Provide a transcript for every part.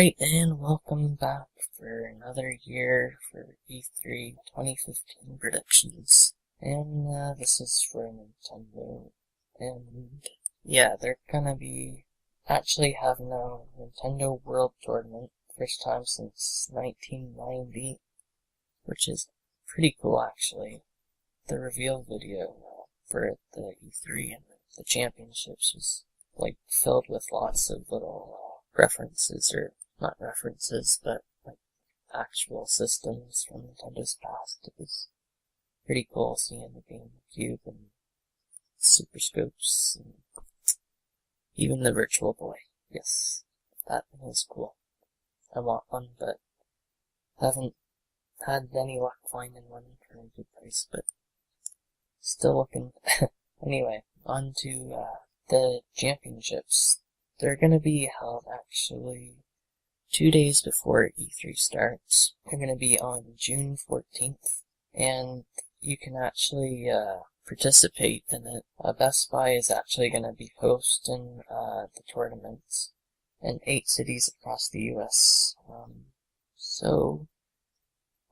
Alright, and welcome back for another year for E3 2015 predictions. And this is for Nintendo. And yeah, they're gonna be actually having a Nintendo World Tournament, first time since 1990, which is pretty cool actually. The reveal video for the E3 and the championships was like filled with lots of little references, or not references, but like actual systems from Nintendo's past. It was pretty cool seeing the GameCube and Super Scopes and even the Virtual Boy. Yes, that was cool. I want one, but haven't had any luck finding one for a good price, but still looking. Anyway, on to the championships. They're gonna be held actually 2 days before E3 starts. They're gonna be on June 14th, and you can actually participate in it. Best Buy is actually gonna be hosting the tournaments in 8 cities across the US.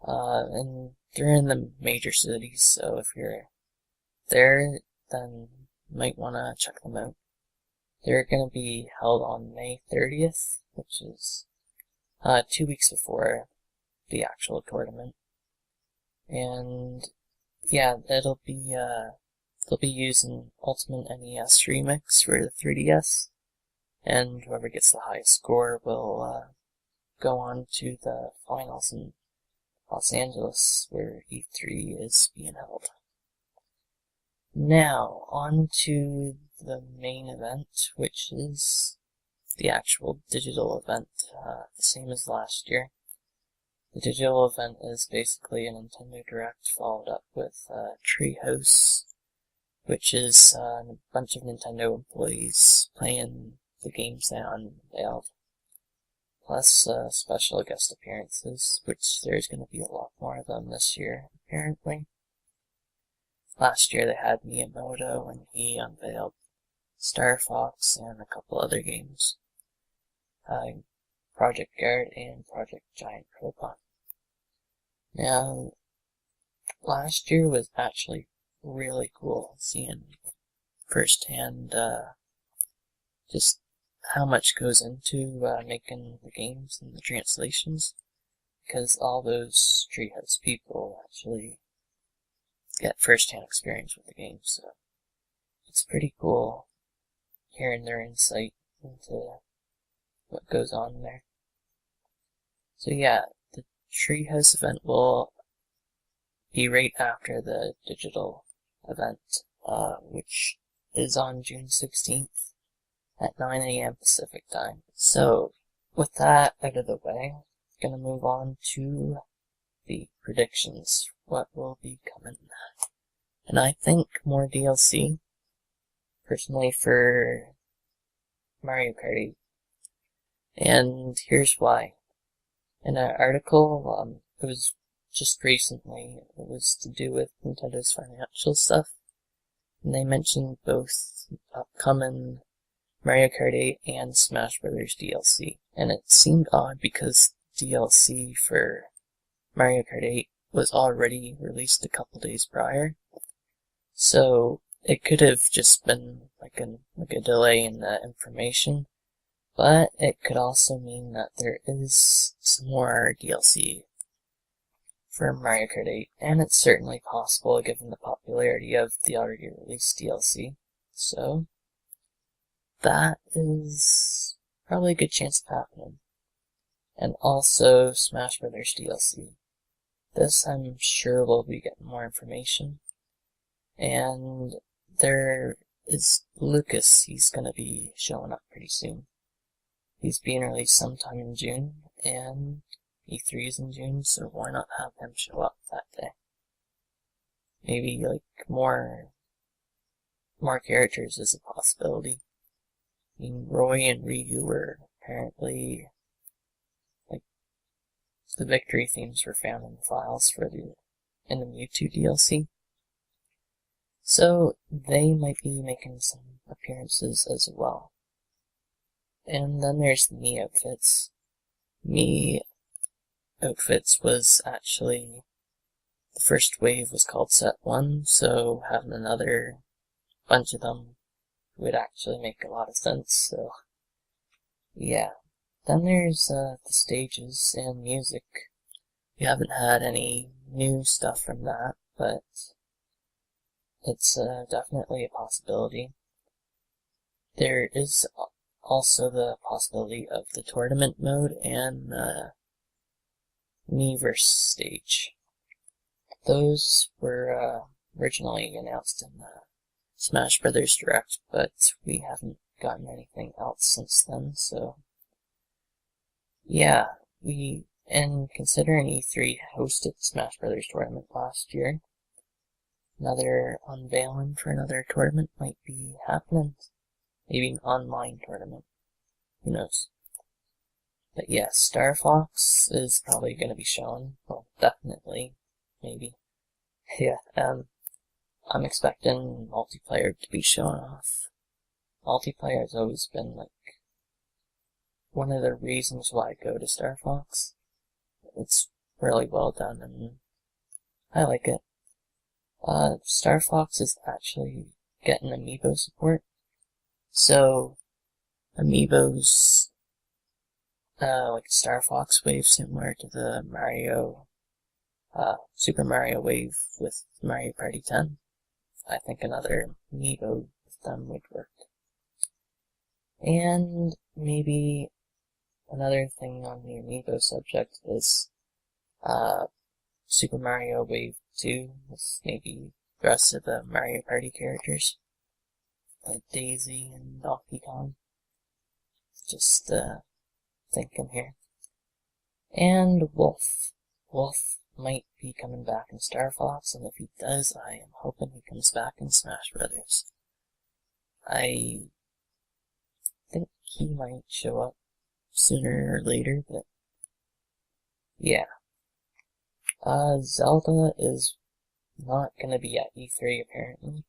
And they're in the major cities, so if you're there, then you might want to check them out. They're going to be held on May 30th, which is 2 weeks before the actual tournament. And yeah, they'll be using Ultimate NES Remix for the 3DS, and whoever gets the highest score will go on to the finals in Los Angeles, where E3 is being held. Now, on to the main event, which is the actual digital event, the same as last year. The digital event is basically a Nintendo Direct followed up with Treehouse, which is a bunch of Nintendo employees playing the games they unveiled, plus special guest appearances, which there's going to be a lot more of them this year, apparently. Last year they had Miyamoto when he unveiled Star Fox and a couple other games. Project Garrett and Project Giant Robot. Now, last year was actually really cool seeing firsthand just how much goes into making the games and the translations, because all those Treehouse people actually get first-hand experience with the game, so it's pretty cool hearing their insight into what goes on there. So yeah, the Treehouse event will be right after the digital event, which is on June 16th at 9 a.m. Pacific time. So, with that out of the way, I'm gonna move on to the predictions. What will be coming? And I think more DLC, personally, for Mario Kart 8. And here's why. In an article, it was just recently, it was to do with Nintendo's financial stuff, and they mentioned both upcoming Mario Kart 8 and Smash Bros. DLC. And it seemed odd because DLC for Mario Kart 8 was already released a couple days prior, so it could have just been like a delay in the information, but it could also mean that there is some more DLC for Mario Kart 8, and it's certainly possible given the popularity of the already released DLC, so that is probably a good chance of happening. And also Smash Bros. DLC. This, I'm sure, we'll be getting more information. And there is Lucas. He's going to be showing up pretty soon. He's being released sometime in June, and E3 is in June, so why not have him show up that day? Maybe, like, more characters is a possibility. I mean, Roy and Ryu were apparently, like, the victory themes were found in the files in the Mewtwo DLC. So, they might be making some appearances as well. And then there's the Mii outfits. Me outfits was actually, the first wave was called set 1, so having another bunch of them would actually make a lot of sense, so yeah. Then there's the stages and music. We haven't had any new stuff from that, but it's definitely a possibility. There is also the possibility of the tournament mode and the Miiverse stage. Those were originally announced in the Smash Brothers Direct, but we haven't gotten anything else since then, so yeah, and considering E3 hosted the Smash Brothers tournament last year, another unveiling for another tournament might be happening. Maybe an online tournament. Who knows? But yeah, Star Fox is probably going to be shown. Well, definitely. Maybe. Yeah, I'm expecting multiplayer to be shown off. Multiplayer has always been, like, one of the reasons why I go to Star Fox. It's really well done, and I like it. Star Fox is actually getting amiibo support. So, amiibos, like Star Fox wave, similar to the Super Mario wave with Mario Party 10. I think another amiibo with them would work. And maybe another thing on the amiibo subject is, Super Mario Wave 2 with maybe the rest of the Mario Party characters, like Daisy and Donkey Kong. Just, thinking here. And Wolf. Wolf might be coming back in Star Fox, and if he does, I am hoping he comes back in Smash Brothers. I think he might show up sooner or later, but yeah. Zelda is not gonna be at E3 apparently.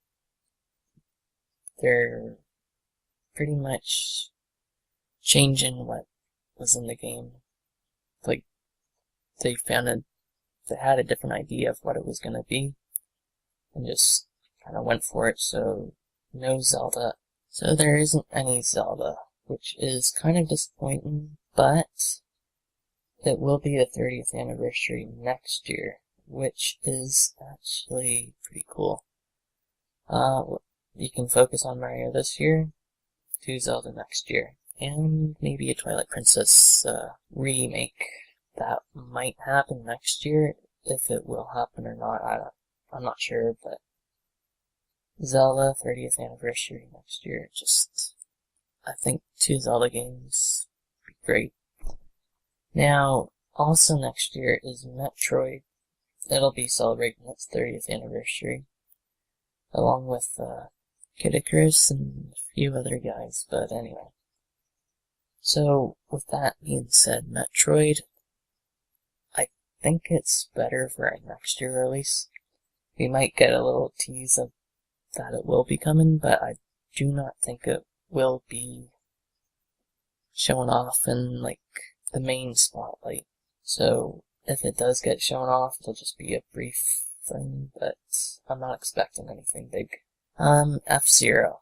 They're pretty much changing what was in the game. Like, they had a different idea of what it was gonna be, and just kinda went for it, so no Zelda. So there isn't any Zelda, which is kind of disappointing, but it will be the 30th anniversary next year, which is actually pretty cool. You can focus on Mario this year, do Zelda next year, and maybe a Twilight Princess remake. That might happen next year. If it will happen or not, I'm not sure, but Zelda 30th anniversary next year, I think 2 Zelda games would be great. Now, also next year is Metroid. It'll be celebrating its 30th anniversary, along with Kid Icarus and a few other guys, but anyway. So, with that being said, Metroid, I think it's better for a next year release. We might get a little tease of that it will be coming, but I do not think it will be shown off in, like, the main spotlight. So, if it does get shown off, it'll just be a brief thing, but I'm not expecting anything big. F-Zero.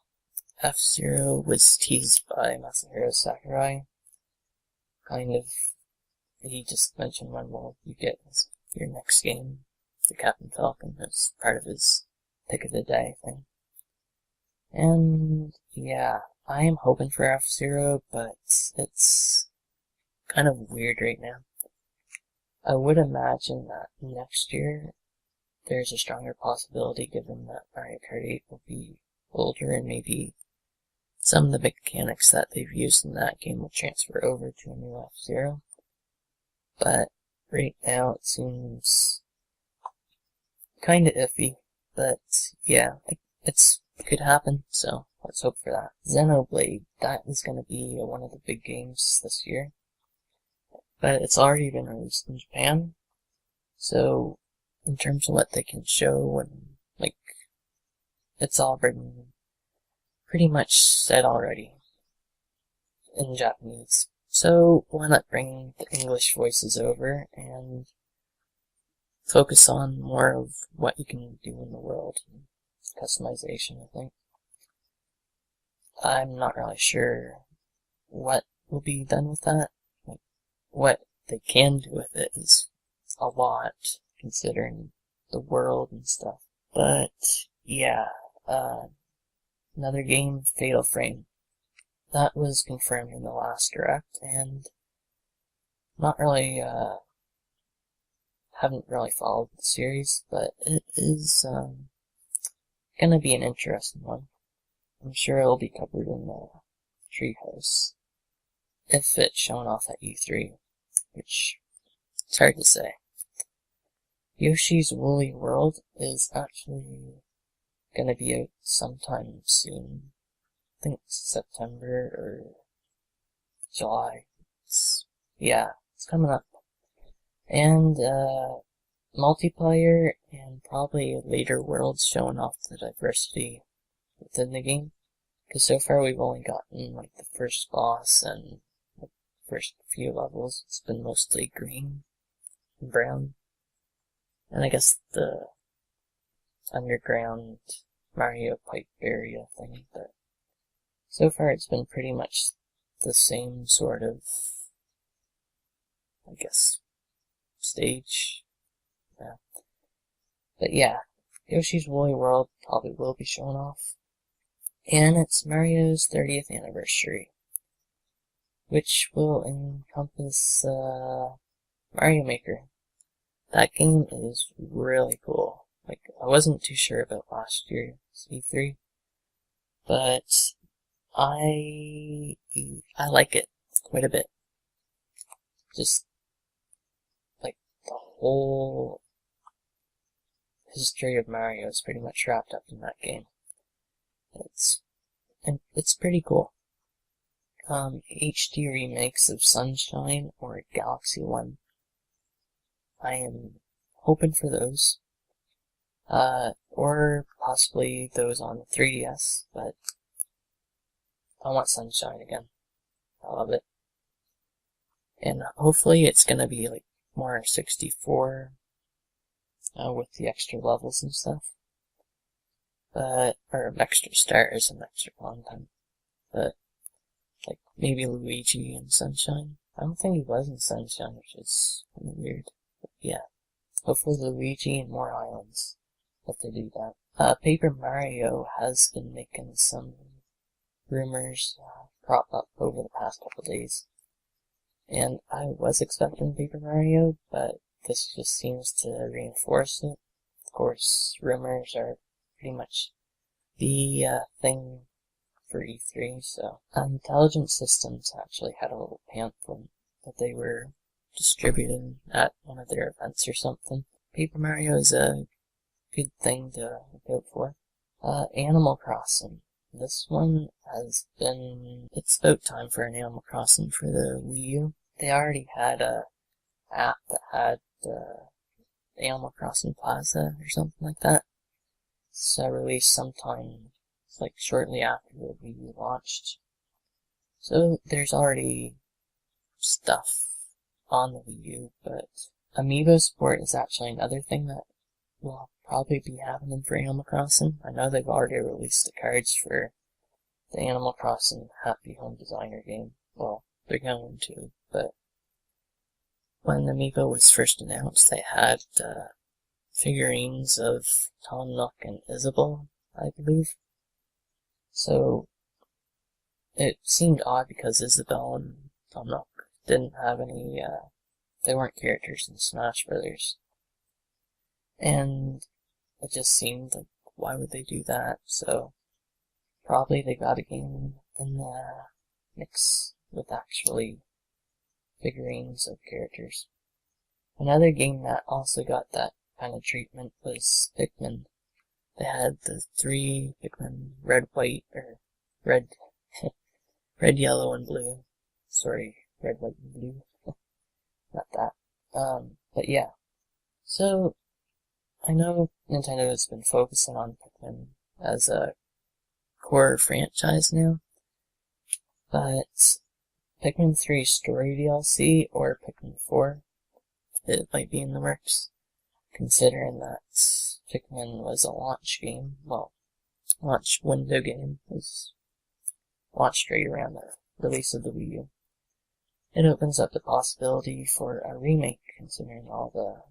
F-Zero was teased by Masahiro Sakurai. Kind of, he just mentioned when will you get your next game, the Captain Falcon, as part of his pick of the day thing. And, yeah, I am hoping for F-Zero, but it's kind of weird right now. I would imagine that next year there's a stronger possibility, given that Mario Kart 8 will be older and maybe some of the mechanics that they've used in that game will transfer over to a new F-Zero. But right now it seems kinda iffy, but yeah, it could happen, so let's hope for that. Xenoblade, that is going to be one of the big games this year. But it's already been released in Japan, so in terms of what they can show, and like, it's all been pretty much said already in Japanese. So why not bring the English voices over and focus on more of what you can do in the world. Customization, I think. I'm not really sure what will be done with that. Like, what they can do with it is a lot, considering the world and stuff. But, yeah, another game, Fatal Frame. That was confirmed in the last Direct, and not really, haven't really followed the series, but it is, gonna be an interesting one. I'm sure it'll be covered in the Treehouse, if it's shown off at E3, which it's hard to say. Yoshi's Woolly World is actually gonna be out sometime soon. I think it's September or July. It's coming up. And, multiplayer and probably later worlds showing off the diversity within the game. Because so far we've only gotten like the first boss and the first few levels. It's been mostly green and brown. And I guess the underground Mario pipe area thing, but so far it's been pretty much the same sort of, I guess, stage. Yeah. But yeah, Yoshi's Woolly World probably will be shown off. And it's Mario's 30th anniversary, which will encompass Mario Maker. That game is really cool. Like, I wasn't too sure about last year's E3, but I like it quite a bit. Just like the whole history of Mario is pretty much wrapped up in that game. It's pretty cool. HD remakes of Sunshine or Galaxy 1. I am hoping for those. Or possibly those on the 3DS, but I want Sunshine again. I love it. And hopefully it's gonna be like more 64, with the extra levels and stuff. Or extra stars and extra content. But, like, maybe Luigi in Sunshine. I don't think he was in Sunshine, which is kind of weird. But yeah. Hopefully Luigi and more islands, if they do that. Paper Mario has been making some rumors crop up over the past couple days. And I was expecting Paper Mario, but this just seems to reinforce it. Of course, rumors are pretty much the thing for E3, so Intelligent Systems actually had a little pamphlet that they were distributing at one of their events or something. Paper Mario is a good thing to look out for. Animal Crossing. This one has been... It's about time for an Animal Crossing for the Wii U. They already had a app that had Animal Crossing Plaza or something like that. It's released sometime, like shortly after the Wii U launched. So there's already stuff on the Wii U, but Amiibo Sport is actually another thing that will probably be happening for Animal Crossing. I know they've already released the cards for the Animal Crossing Happy Home Designer game. Well, they're going to, but when Amiibo was first announced, they had figurines of Tom Nook and Isabelle, I believe. So it seemed odd because Isabelle and Tom Nook didn't have any, they weren't characters in Smash Brothers. And it just seemed like, why would they do that? So probably they got a game in the mix with actually figurines of characters. Another game that also got that kind of treatment was Pikmin. They had the 3 Pikmin, red, white, or red, red, yellow, and blue. Sorry, red, white, and blue. Not that. But yeah. So, I know Nintendo has been focusing on Pikmin as a core franchise now, but Pikmin 3 story DLC or Pikmin 4. It might be in the works, considering that Pikmin was a launch game. Well, launch window game. It was launched right around the release of the Wii U. It opens up the possibility for a remake, considering all the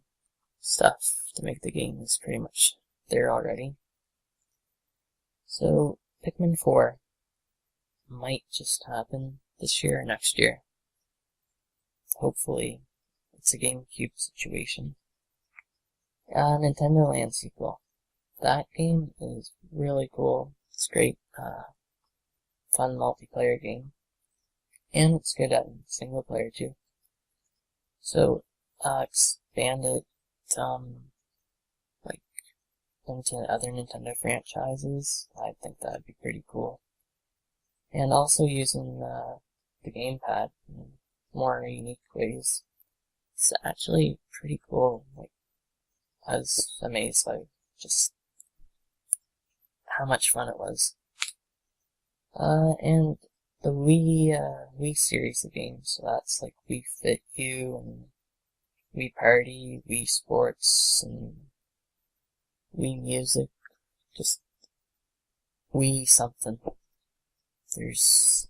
stuff to make the game is pretty much there already. So, Pikmin 4 might just happen this year or next year. Hopefully, it's a GameCube situation. Nintendo Land sequel. That game is really cool. It's great, fun multiplayer game. And it's good at single player too. So, expand it, like, into other Nintendo franchises. I think that'd be pretty cool. And also using, the gamepad in more unique ways. It's actually pretty cool. Like, I was amazed by just how much fun it was. And the Wii series of games, so that's like Wii Fit U and Wii Party, Wii Sports, and Wii Music, just Wii something. There's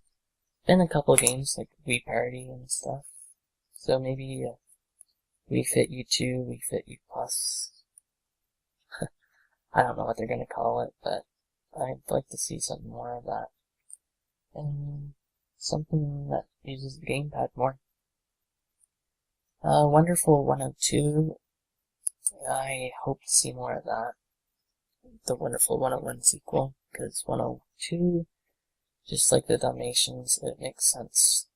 been a couple of games like Wii Party and stuff, so maybe Wii Fit U 2, Wii Fit U Plus. I don't know what they're gonna call it, but I'd like to see some more of that. And something that uses the gamepad more. Wonderful 102, I hope to see more of that. The Wonderful 101 sequel, because 102, just like the Dalmatians, it makes sense.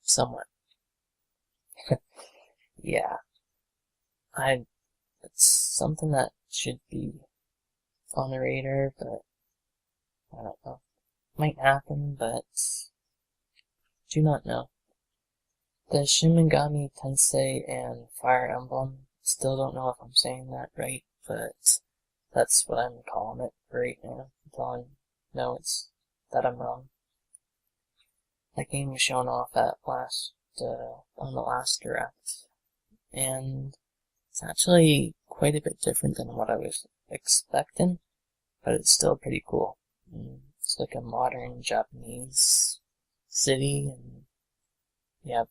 Somewhat. Yeah. It's something that should be on the radar, but I don't know. Might happen, but do not know. The Shin Megami Tensei and Fire Emblem, still don't know if I'm saying that right, but that's what I'm calling it right now, until I know that I'm wrong. That game was shown off at on the last Direct, and it's actually quite a bit different than what I was expecting, but it's still pretty cool. It's like a modern Japanese city, and you have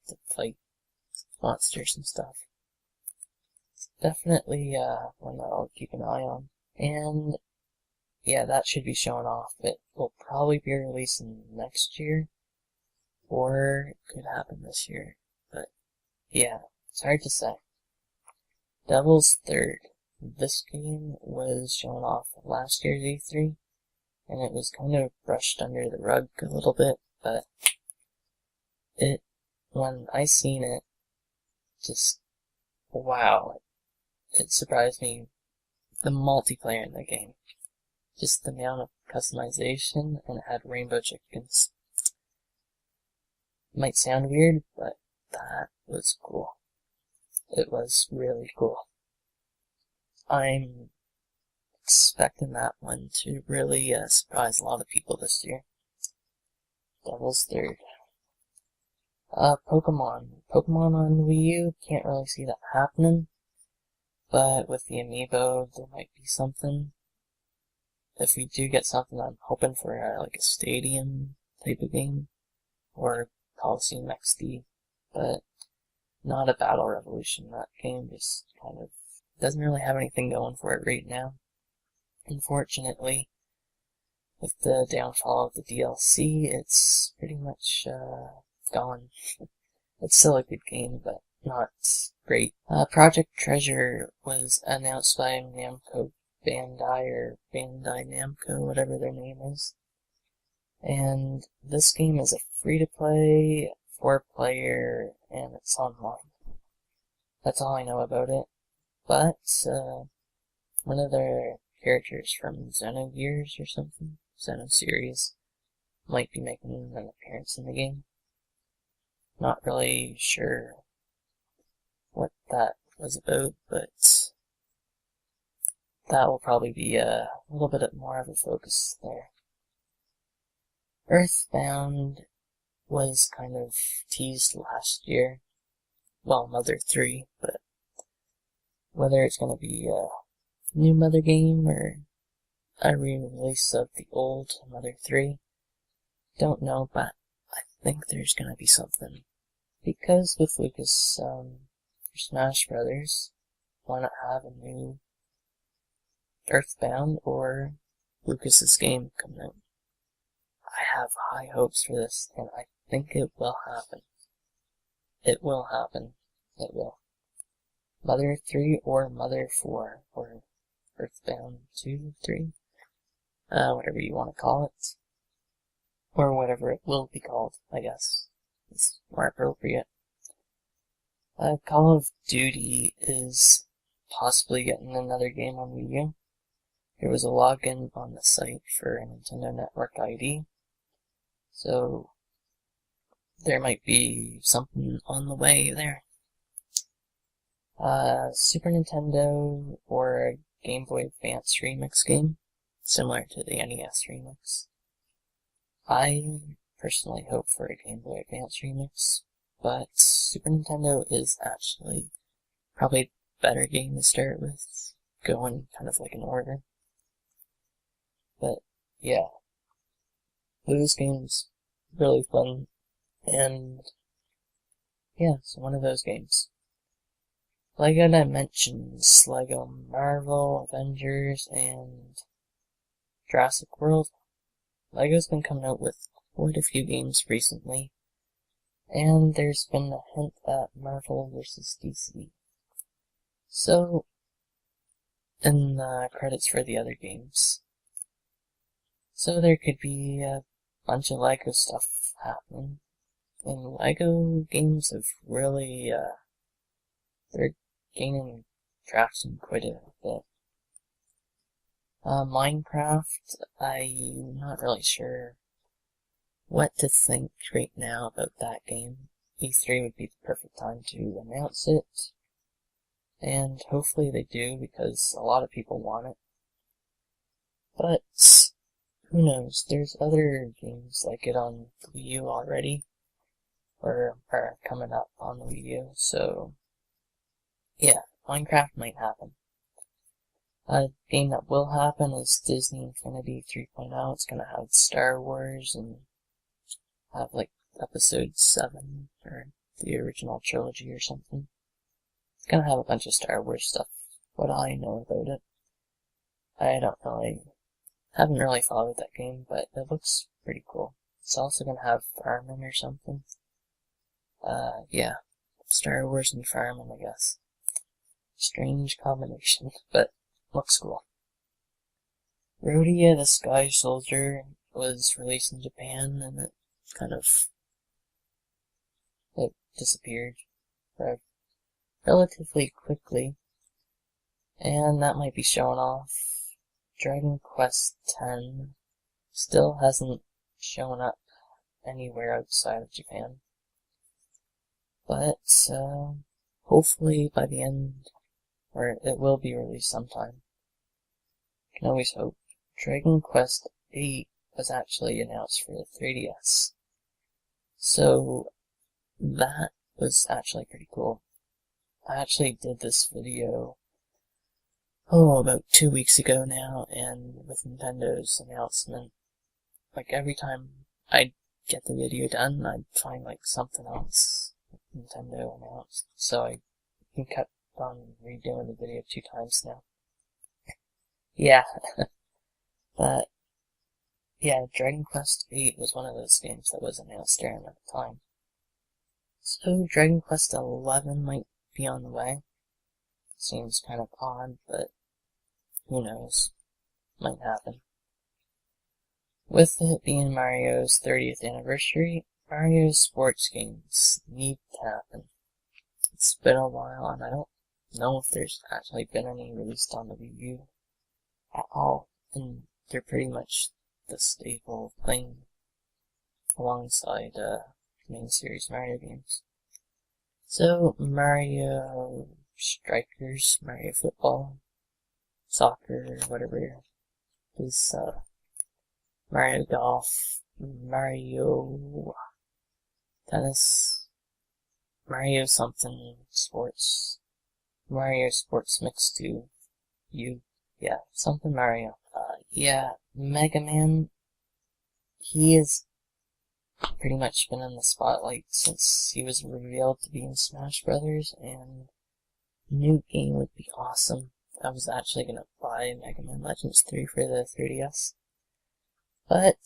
to fight monsters and stuff. It's definitely one that I'll keep an eye on. And yeah, that should be showing off. It will probably be releasing next year, or it could happen this year. But yeah, it's hard to say. Devil's Third. This game was shown off at last year's E3, and it was kind of brushed under the rug a little bit, but when I seen it, just, wow, it surprised me, the multiplayer in the game. Just the amount of customization, and it had rainbow chickens. Might sound weird, but that was cool. It was really cool. I'm expecting that one to really surprise a lot of people this year. Devil's Third. Pokemon. Pokemon on Wii U, can't really see that happening. But with the amiibo, there might be something. If we do get something, I'm hoping for like a stadium type of game. Or Coliseum XD. But not a Battle Revolution. That game just kind of doesn't really have anything going for it right now. Unfortunately, with the downfall of the DLC, it's pretty much gone. It's still a good game, but not great. Project Treasure was announced by Namco Bandai, or Bandai Namco, whatever their name is. And this game is a free-to-play, 4-player, and it's online. That's all I know about it. But, one of their characters from Xenogears or something, Xeno series, might be making an appearance in the game. Not really sure what that was about, but that will probably be a little bit more of a focus there. EarthBound was kind of teased last year. Well, Mother 3, but whether it's going to be a new Mother game or a re-release of the old Mother 3, don't know, but I think there's going to be something. Because with Lucas, for Smash Brothers, why not have a new EarthBound or Lucas's game coming out? I have high hopes for this, and I think it will happen. It will happen. It will. Mother 3 or Mother 4, or EarthBound 2, 3, whatever you want to call it. Or whatever it will be called, I guess. It's more appropriate. Call of Duty is possibly getting another game on Wii U. There was a login on the site for a Nintendo Network ID, so there might be something on the way there. Super Nintendo or a Game Boy Advance remix game, similar to the NES remix. I personally hope for a Game Boy Advance remix, but Super Nintendo is actually probably a better game to start with, going kind of like in order. But yeah, those games really fun, and yeah, so one of those games. LEGO Dimensions, LEGO Marvel, Avengers, and Jurassic World. LEGO's been coming out with quite a few games recently, and there's been a hint at Marvel vs. DC. So, in the credits for the other games, so there could be a bunch of LEGO stuff happening. And LEGO games have really, they're gaining traction quite a bit. Minecraft, I'm not really sure what to think right now about that game. E3 would be the perfect time to announce it, and hopefully they do, because a lot of people want it. But who knows, there's other games like it on the Wii U already, or are coming up on the Wii U, so yeah, Minecraft might happen. A game that will happen is Disney Infinity 3.0. It's gonna have Star Wars and have like episode 7 or the original trilogy or something. It's gonna have a bunch of Star Wars stuff, what I know about it. I haven't really followed that game, but it looks pretty cool. It's also gonna have farming or something. Yeah, Star Wars and farming, I guess. Strange combination, but looks cool. Rhodia the Sky Soldier was released in Japan, and it disappeared relatively quickly, and that might be showing off. Dragon Quest X still hasn't shown up anywhere outside of Japan, but hopefully by the end, or it will be released sometime. Can always hope. Dragon Quest VIII was actually announced for the 3DS, so that was actually pretty cool. I actually did this video about 2 weeks ago now, and with Nintendo's announcement, like every time I'd get the video done, I'd find like something else Nintendo announced, so I kept on redoing the video 2 times now. Yeah, but yeah, Dragon Quest VIII was one of those games that was announced during that time. So Dragon Quest XI might be on the way. Seems kind of odd, but who knows? Might happen. With it being Mario's 30th anniversary, Mario's sports games need to happen. It's been a while, and I don't know if there's actually been any released on the Wii U at all, and they're pretty much the staple thing alongside main series Mario games. So, Mario Strikers, Mario Football, Soccer, whatever it is, Mario Golf, Mario Tennis, Mario something sports, Mario Sports Mix 2, yeah, something Mario. Yeah, Mega Man, he has pretty much been in the spotlight since he was revealed to be in Smash Brothers, and new game would be awesome. I was actually gonna buy Mega Man Legends 3 for the 3DS, but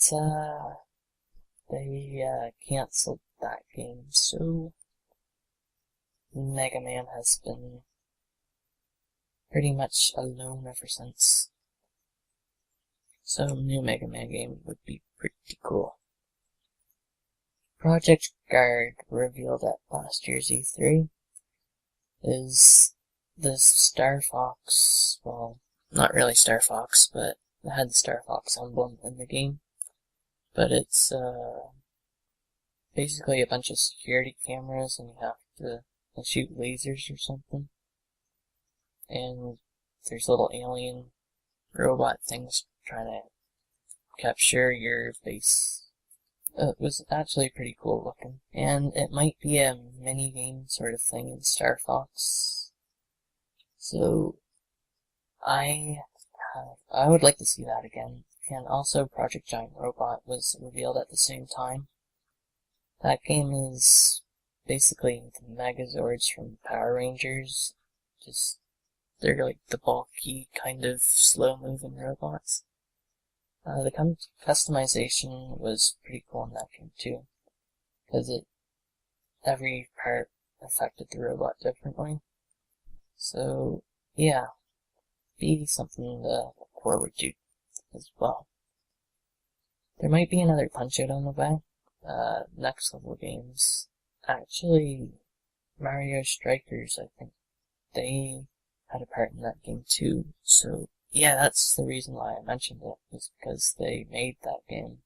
they canceled that game, so Mega Man has been pretty much alone ever since. So new Mega Man game would be pretty cool. Project Guard, revealed at last year's E3, is the Star Fox, well, not really Star Fox, but it had the Star Fox emblem in the game. But it's basically a bunch of security cameras, and you have to shoot lasers or something. And there's little alien robot things trying to capture your base. It was actually pretty cool looking, and it might be a mini game sort of thing in Star Fox. So I would like to see that again. And also Project Giant Robot was revealed at the same time. That game is basically the Megazords from Power Rangers. Just, they're like the bulky, kind of slow-moving robots. The customization was pretty cool in that game too, because every part affected the robot differently. So yeah, be something to look forward to as well. There might be another Punch-Out on the way. Next Level Games. Actually, Mario Strikers, I think they had a part in that game too. So yeah, that's the reason why I mentioned it, was because they made that game.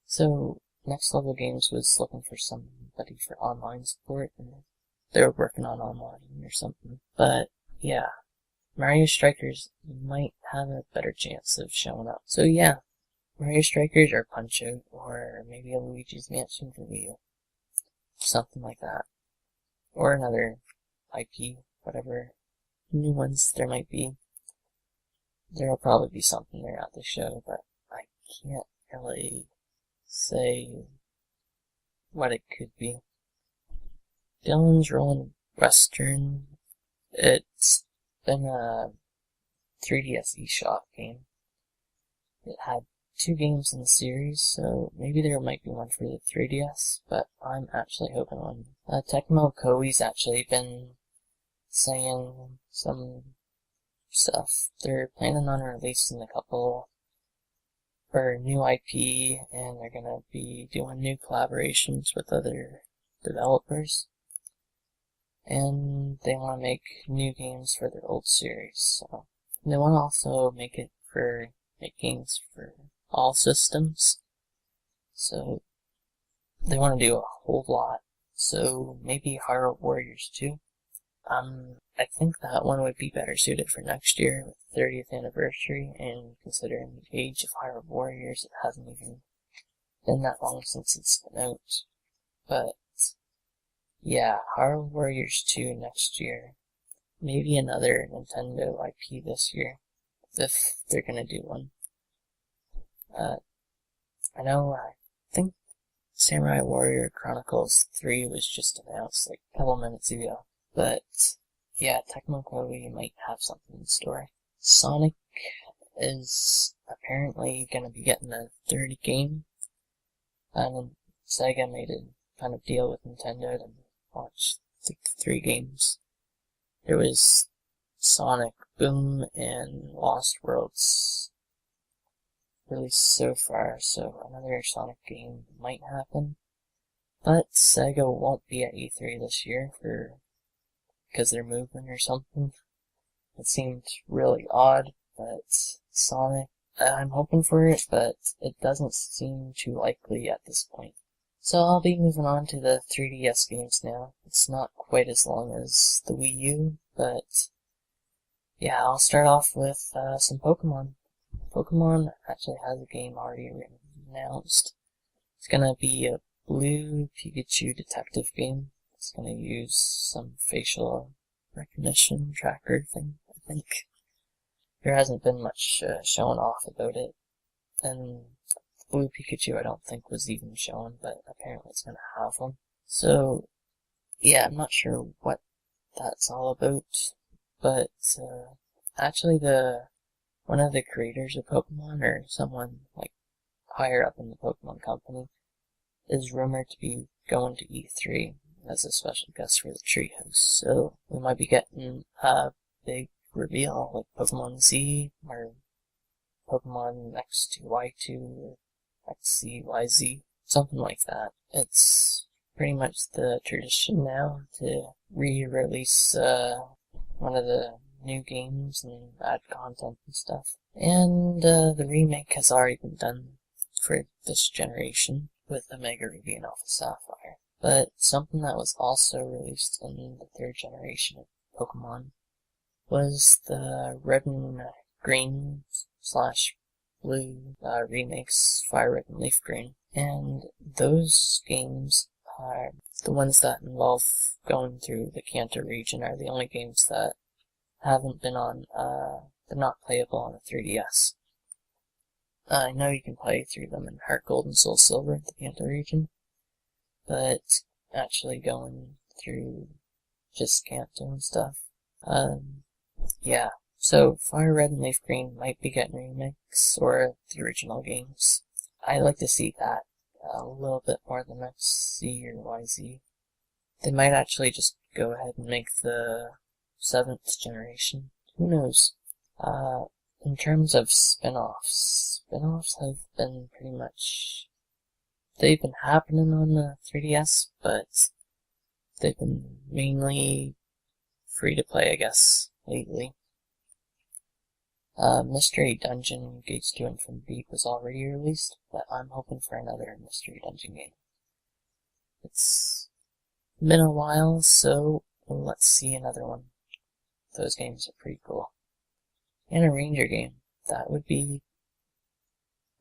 So Next Level Games was looking for somebody for online support, and they were working on online or something. But yeah, Mario Strikers might have a better chance of showing up. So yeah, Mario Strikers or Punch-Out, or maybe a Luigi's Mansion for Wii U. Something like that. Or another IP, whatever new ones there might be. There'll probably be something there at the show, but I can't really say what it could be. Dylan's Rolling Western. It's been a 3DS eShop game. It had 2 games in the series, so maybe there might be one for the 3DS, but I'm actually hoping one. Tecmo Koei's actually been saying some stuff. They're planning on releasing a couple for new IP, and they're gonna be doing new collaborations with other developers. And they want to make new games for their old series. So they want to also make games for all systems. So they want to do a whole lot. So maybe Hyrule Warriors 2. I think that one would be better suited for next year with the 30th anniversary, and considering the age of Hyrule Warriors, it hasn't even been that long since it's been out. But yeah, Hyrule Warriors 2 next year. Maybe another Nintendo IP this year, if they're gonna do one. I think Samurai Warrior Chronicles 3 was just announced like a couple minutes ago. But yeah, Tecmo Koei might have something in store. Sonic is apparently gonna be getting a 3rd game. And Sega made a kind of deal with Nintendo to launch the 3 games. There was Sonic Boom and Lost Worlds released so far, so another Sonic game might happen. But Sega won't be at E3 this year because they're moving or something. It seemed really odd, but Sonic, I'm hoping for it, but it doesn't seem too likely at this point. So I'll be moving on to the 3DS games now. It's not quite as long as the Wii U, but yeah, I'll start off with some Pokemon. Pokemon actually has a game already announced. It's gonna be a Blue Pikachu detective game. It's gonna use some facial recognition tracker thing, I think. There hasn't been much shown off about it, and Blue Pikachu I don't think was even shown, but apparently it's gonna have one. So, yeah, I'm not sure what that's all about, but actually one of the creators of Pokemon, or someone like higher up in the Pokemon company, is rumored to be going to E3 as a special guest for the Treehouse. So we might be getting a big reveal like Pokemon Z or Pokemon X2Y2 or XCYZ, something like that. It's pretty much the tradition now to re-release one of the new games and add content and stuff. And the remake has already been done for this generation with Omega Ruby and Alpha Sapphire. But something that was also released in the third generation of Pokemon was the Red and Green / Blue remakes, Fire Red and Leaf Green. And those games are the ones that involve going through the Kanto region, are the only games that haven't been on, they're not playable on the 3DS. I know you can play through them in Heart Gold and Soul Silver, the Kanto region, but actually going through just Kanto and stuff, yeah. So Fire Red and Leaf Green might be getting remakes, or the original games. I like to see that a little bit more than XC or YZ. They might actually just go ahead and make the 7th generation. Who knows? In terms of spin-offs have been pretty much, they've been happening on the 3DS, but they've been mainly free to play, I guess, lately. Mystery Dungeon Gates to Infinite Beat was already released, but I'm hoping for another Mystery Dungeon game. It's been a while, so let's see another one. Those games are pretty cool. And a Ranger game. That would be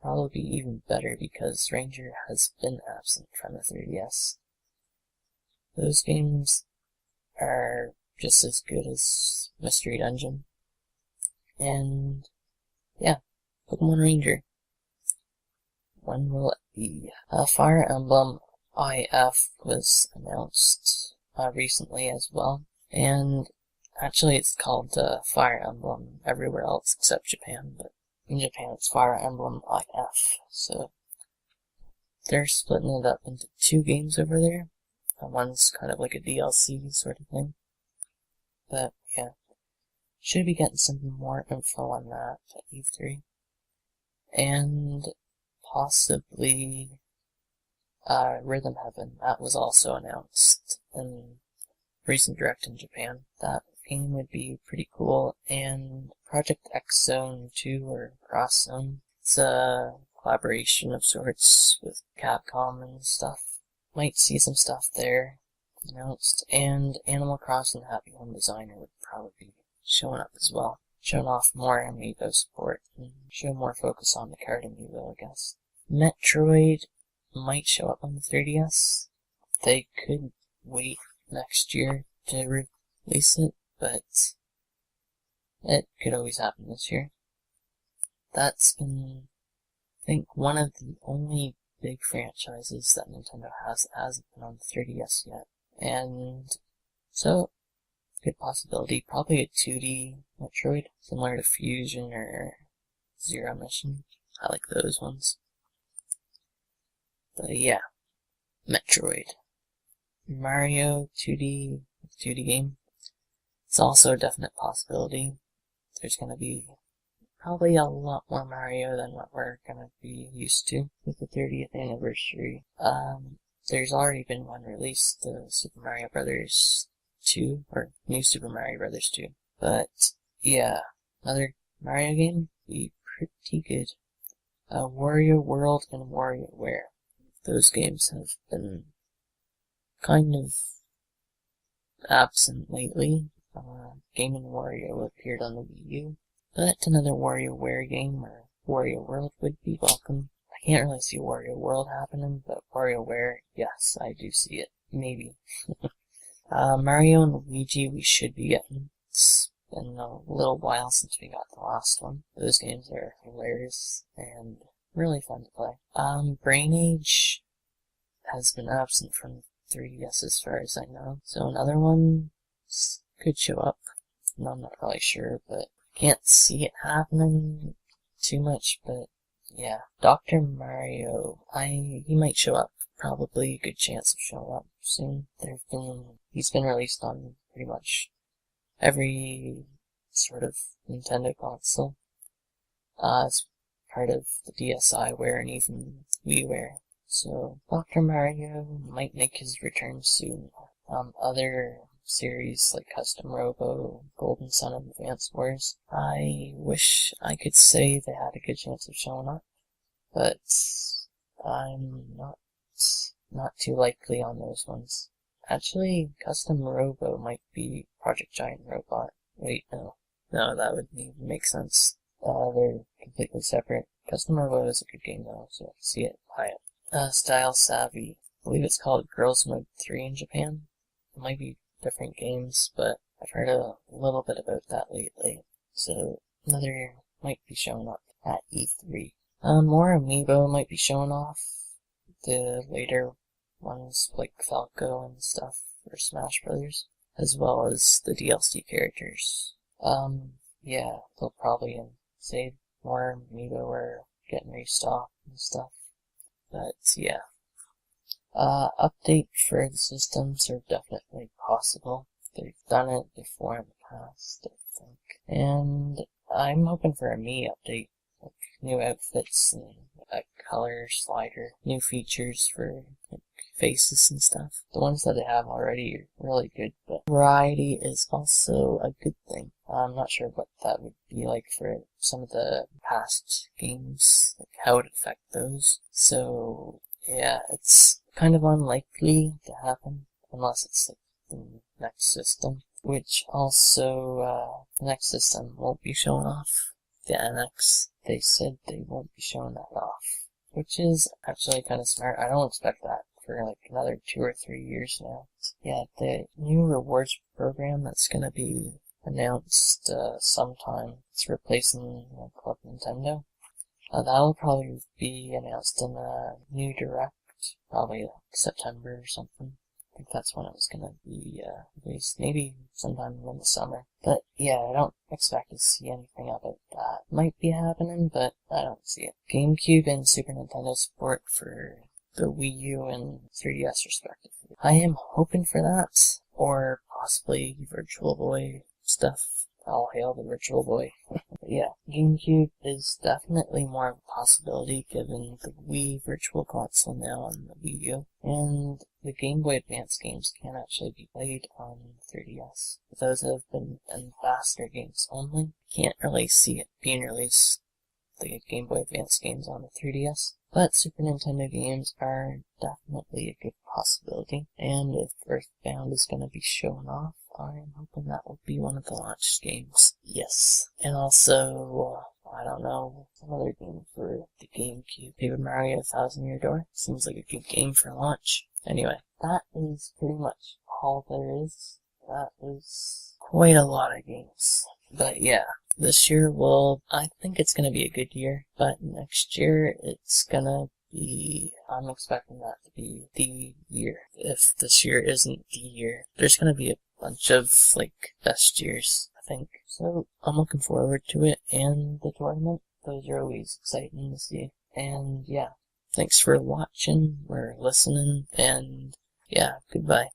probably even better because Ranger has been absent from the 3DS. Those games are just as good as Mystery Dungeon. And yeah, Pokemon Ranger. When will it be? Fire Emblem IF was announced recently as well. And actually it's called Fire Emblem everywhere else except Japan, but in Japan it's Fire Emblem IF. So they're splitting it up into 2 games over there. One's kind of like a DLC sort of thing. But yeah, should be getting some more info on that at E3. And possibly Rhythm Heaven. That was also announced in recent direct in Japan. That game would be pretty cool. And Project X Zone 2 or Cross Zone. It's a collaboration of sorts with Capcom and stuff. Might see some stuff there announced. And Animal Crossing Happy Home Designer would probably be showing up as well. Showing off more amiibo support and show more focus on the card amiibo, I guess. Metroid might show up on the 3DS. They could wait next year to release it, but it could always happen this year. That's been, I think, one of the only big franchises that Nintendo hasn't been on the 3DS yet. And so, good possibility. Probably a 2D Metroid, similar to Fusion or Zero Mission. I like those ones. But yeah, Metroid. Mario 2D game. It's also a definite possibility. There's gonna be probably a lot more Mario than what we're gonna be used to with the 30th anniversary. There's already been one released, the Super Mario Brothers 2, or New Super Mario Brothers 2. But yeah, another Mario game would be pretty good. Wario World and WarioWare. Those games have been kind of absent lately. Game & Wario appeared on the Wii U, but another WarioWare game or Wario World would be welcome. I I can't really see Wario World happening, but WarioWare, yes, I do see it. Maybe. Mario and Luigi, we should be getting. It's been a little while since we got the last one. Those games are hilarious and really fun to play. Brain Age has been absent from 3DS as far as I know, so another one could show up. No, I'm not really sure, but can't see it happening too much, but yeah. Dr. Mario, he might show up. Probably a good chance of showing up soon. He's been released on pretty much every sort of Nintendo console. As part of the DSiWare and even WiiWare. So Dr. Mario might make his return soon. Other series like Custom Robo, Golden Sun, and Advance Wars, I wish I could say they had a good chance of showing up, but I'm not too likely on those ones. Actually, Custom Robo might be Project Giant Robot. Wait, no, that wouldn't even make sense. They're completely separate. Custom Robo is a good game though, so if you see it, buy it. Style Savvy, I believe it's called Girls Mode 3 in Japan. It might be different games, but I've heard a little bit about that lately, so another might be showing up at E3. More Amiibo might be showing off. The later ones like Falco and stuff for Smash Brothers, as well as the DLC characters. Yeah, they'll probably say more Amiibo are getting restocked and stuff. But yeah. Update for the systems are definitely possible. They've done it before in the past, I think. And I'm hoping for a Mii update, like new outfits and a color slider, new features for like faces and stuff. The ones that they have already are really good, but variety is also a good thing. I'm not sure what that would be like for some of the past games, like how it would affect those. So yeah, it's kind of unlikely to happen unless it's like the next system, which also the next system won't be showing off. The NX, they said they won't be showing that off, which is actually kind of smart. I don't expect that for like another 2 or 3 years now. Yeah, the new rewards program that's gonna be announced sometime. It's replacing Club Nintendo. That'll probably be announced in a new Direct, probably like September or something. I think that's when it was gonna be released, maybe sometime in the summer. But yeah, I don't expect to see anything about that. Might be happening, but I don't see it. GameCube and Super Nintendo support for the Wii U and 3DS respectively. I am hoping for that, or possibly Virtual Boy stuff. All hail the Virtual Boy. Yeah, GameCube is definitely more of a possibility given the Wii Virtual Console now on the Wii U, and the Game Boy Advance games can actually be played on 3DS. Those have been ambassador games only. Can't really see it being released, the Game Boy Advance games on the 3DS. But Super Nintendo games are definitely a good possibility, and if EarthBound is going to be shown off, I'm hoping that will be one of the launch games. Yes. And also, I don't know, some other game for the GameCube. Paper Mario 1000 Year Door. Seems like a good game for launch. Anyway, that is pretty much all there is. That is quite a lot of games. But yeah, this year I think it's gonna be a good year, but next year it's gonna be, I'm expecting that to be the year. If this year isn't the year, there's gonna be a bunch of, like, best years, I think. So, I'm looking forward to it, and the tournament. Those are always exciting to see. And, yeah, thanks for watching, or listening, and, yeah, goodbye.